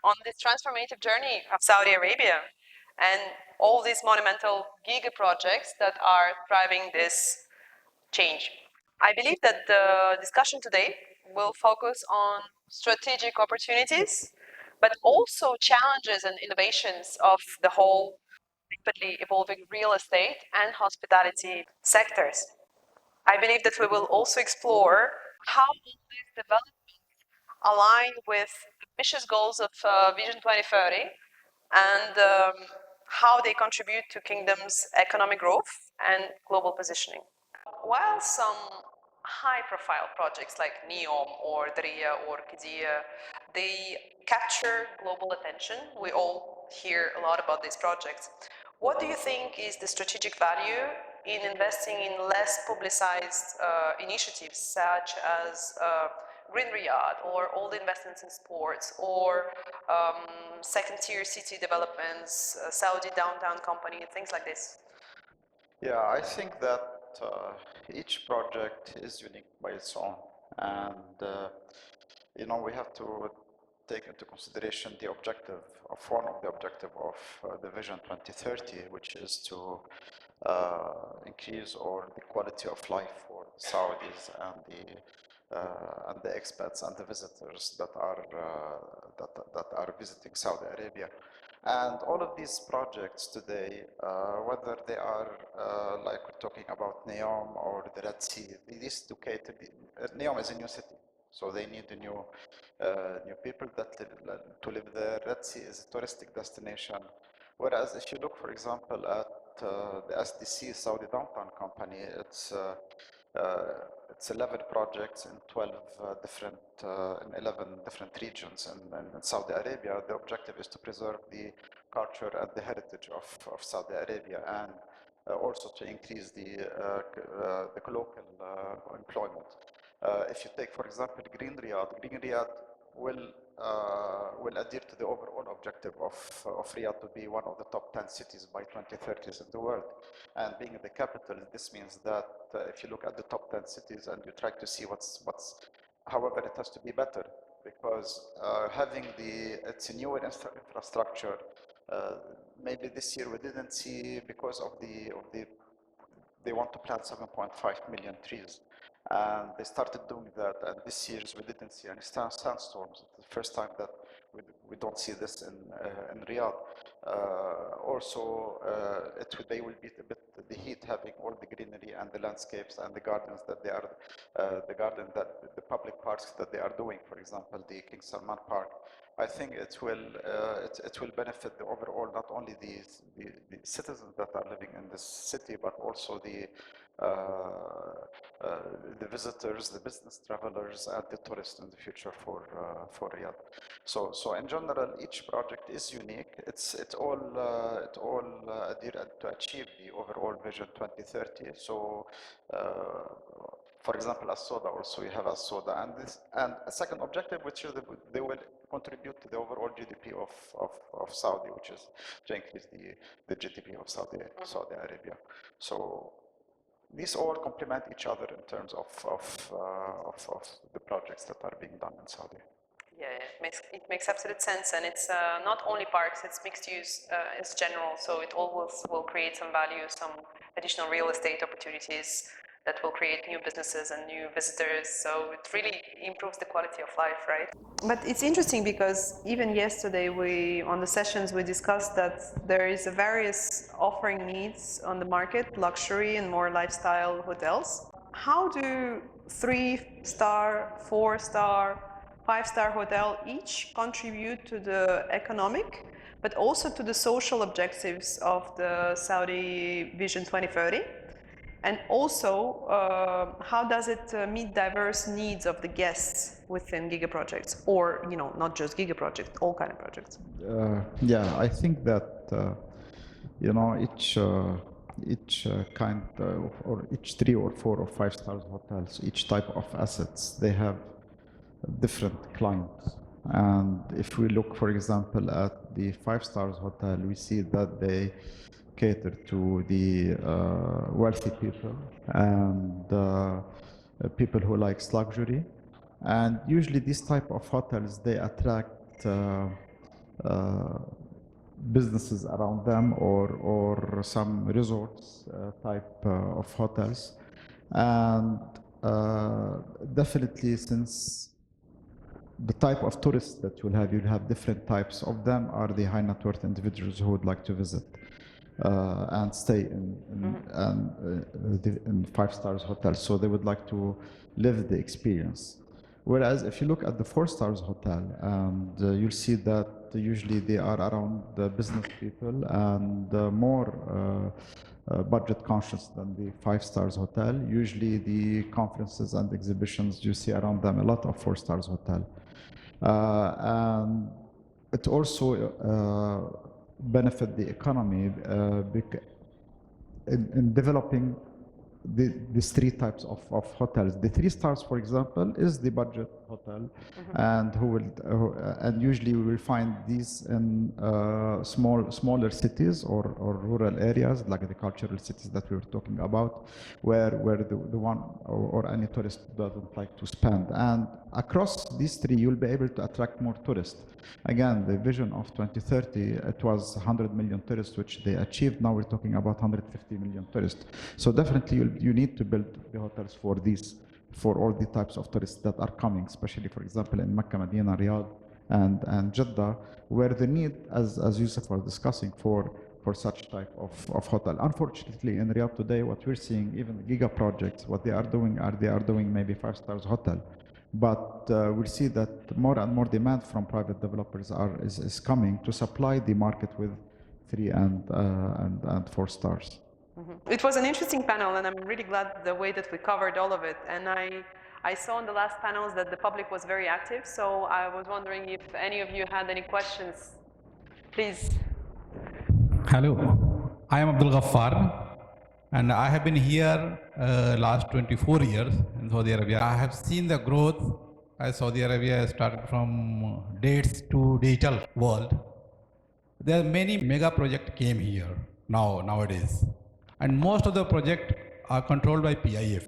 on this transformative journey of Saudi Arabia and all these monumental Giga projects that are driving this change. I believe that the discussion today will focus on strategic opportunities, but also challenges and innovations of the whole rapidly evolving real estate and hospitality sectors. I believe that we will also explore how all these developments align with ambitious goals of Vision 2030 and how they contribute to kingdom's economic growth and global positioning. While some high-profile projects like NEOM or Daria or Qiddiya, they capture global attention. We all hear a lot about these projects. What do you think is the strategic value in investing in less publicized initiatives such as Green Riyadh or all the investments in sports or second-tier city developments, Saudi downtown company, things like this? Yeah, I think that each project is unique by its own, and we have to take into consideration the objective of one of the objective of the Vision 2030, which is to increase or the quality of life for Saudis and the expats and the visitors that are visiting Saudi Arabia. And all of these projects today, whether they are like we're talking about NEOM or the Red Sea, these to cater. NEOM is a new city, so they need a new people to live there. Red Sea is a touristic destination. Whereas if you look, for example, at the SDC Saudi Downtown Company, it's 11 projects in 12 different, in 11 different regions in Saudi Arabia. The objective is to preserve the culture and the heritage of Saudi Arabia, and also to increase the local employment. If you take, for example, Green Riyadh will adhere to the overall objective of Riyadh to be one of the top 10 cities by 2030s in the world. And being the capital, this means that if you look at the top 10 cities and you try to see however, it has to be better, because it's a newer infrastructure. Maybe this year we didn't see, because of they want to plant 7.5 million trees. And they started doing that, and this year we didn't see any sandstorms. It's the first time that we don't see this in Riyadh. Also, they will beat a bit the heat, having all the greenery and the landscapes and the gardens that they are, the public parks that they are doing. For example, the King Salman Park. I think it will benefit the overall, not only the citizens that are living in this city, but also the visitors, the business travelers, and the tourists in the future for Riyadh. So in general, each project is unique. It all adhere to achieve the overall Vision 2030. So. For example, as soda, also we have as soda, and a second objective, which is they will contribute to the overall GDP of Saudi, which is to increase the GDP of Saudi Arabia. So these all complement each other in terms of the projects that are being done in Saudi. Yeah, it makes absolute sense, and it's not only parks; it's mixed use. It's general, so it all will create some value, some additional real estate opportunities that will create new businesses and new visitors. So it really improves the quality of life, right? But it's interesting because even yesterday on the sessions we discussed that there is a various offering needs on the market, luxury and more lifestyle hotels. How do 3-star, 4-star, 5-star hotel each contribute to the economic, but also to the social objectives of the Saudi Vision 2030? And also, how does it meet diverse needs of the guests within Giga projects, or not just Giga projects, all kind of projects? Yeah, I think that each kind or each 3 or 4 or 5-star hotels, each type of assets, they have different clients. And if we look, for example, at the 5-star hotel, we see that they cater to the wealthy people and people who likes luxury. And usually these type of hotels, they attract businesses around them or some resorts type of hotels. And definitely, since the type of tourists that you'll have different types. Of them are the high net worth individuals who would like to visit and stay in five-star hotels. So they would like to live the experience. Whereas if you look at the four-star hotel, and you'll see that usually they are around the business people and more budget conscious than the five-star hotel. Usually the conferences and exhibitions you see around them, a lot of four-star hotel. And it also benefit the economy in developing these three types of hotels. The 3 stars, for example, is the budget hotel, and and usually we will find these in smaller cities or rural areas, like the cultural cities that we were talking about, where the one or any tourist doesn't like to spend. And across these 3, you'll be able to attract more tourists. Again, the vision of 2030, it was 100 million tourists, which they achieved. Now we're talking about 150 million tourists. So definitely you need to build the hotels for all the types of tourists that are coming, especially, for example, in Makkah, Medina, Riyadh, and Jeddah, where the need, as Yusuf was discussing, for such type of hotel. Unfortunately, in Riyadh today, what we're seeing, even the Giga projects, what they are doing maybe 5-star hotel. But we'll see that more and more demand from private developers is coming to supply the market with 3 and 4 stars. It was an interesting panel, and I'm really glad the way that we covered all of it. And I saw in the last panels that the public was very active, so I was wondering if any of you had any questions. Please. Hello, I am Abdul Ghaffar, and I have been here last 24 years in Saudi Arabia. I have seen the growth as Saudi Arabia has started from dates to digital world. There are many mega projects came here nowadays, and most of the projects are controlled by PIF.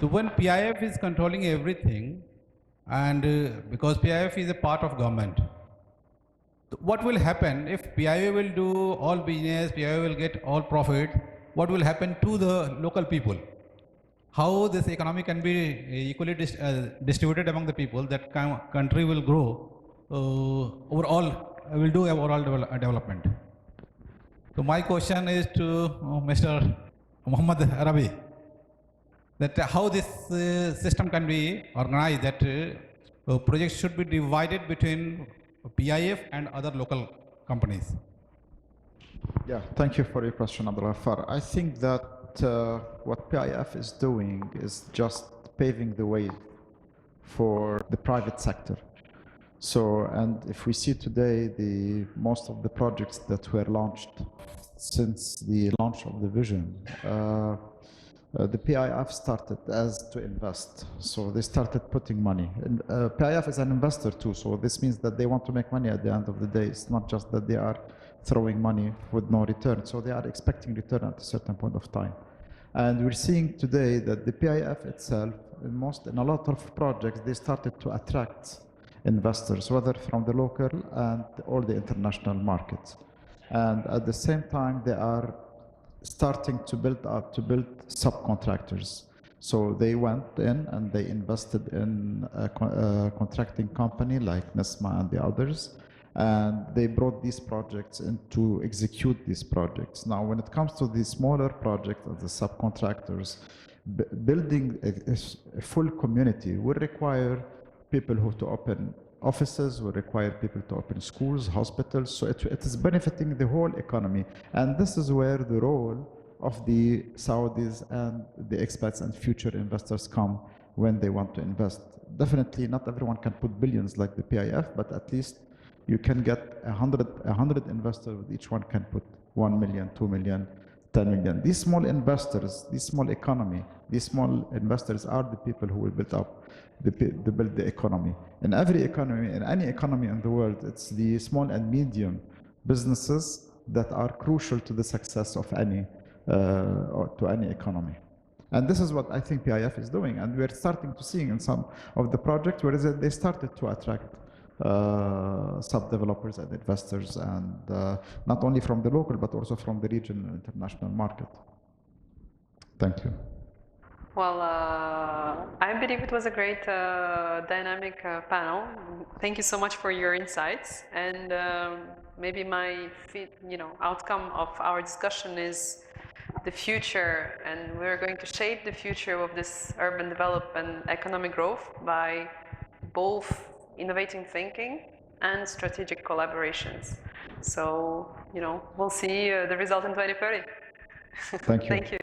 So when PIF is controlling everything, and because PIF is a part of government, what will happen if PIF will do all business, PIF will get all profit? What will happen to the local people? How this economy can be equally distributed among the people? That country will grow overall, will do overall development. So my question is to Mr. Mohamad Rabih, that how this system can be organized, that projects should be divided between PIF and other local companies. Yeah, thank you for your question, Abdul Ghaffar. I think that what PIF is doing is just paving the way for the private sector. So, and if we see today, most of the projects that were launched since the launch of the vision, the PIF started as to invest. So they started putting money. And PIF is an investor too, so this means that they want to make money at the end of the day. It's not just that they are throwing money with no return. So they are expecting return at a certain point of time. And we're seeing today that the PIF itself, in a lot of projects, they started to attract investors, whether from the local and all the international markets. And at the same time, they are starting to build subcontractors. So they went in and they invested in a contracting company like Nesma and the others, and they brought these projects in to execute these projects. Now, when it comes to the smaller projects of the subcontractors, building a full community will require people who to open offices, will require people to open schools, hospitals. So it is benefiting the whole economy. And this is where the role of the Saudis and the expats and future investors come when they want to invest. Definitely not everyone can put billions like the PIF, but at least you can get 100 investors, with each one can put 1 million, 2 million, 10 million. These small investors, this small economy, these small investors are the people who will build the economy. In every economy, in any economy in the world, it's the small and medium businesses that are crucial to the success of any economy. And this is what I think PIF is doing. And we're starting to see in some of the projects where they started to attract sub-developers and investors, and not only from the local, but also from the regional and international market. Thank you. Well, I believe it was a great dynamic panel. Thank you so much for your insights. And maybe my outcome of our discussion is the future, and we're going to shape the future of this urban development economic growth by both innovative thinking and strategic collaborations. So, we'll see the result in 2030. Thank you. Thank you.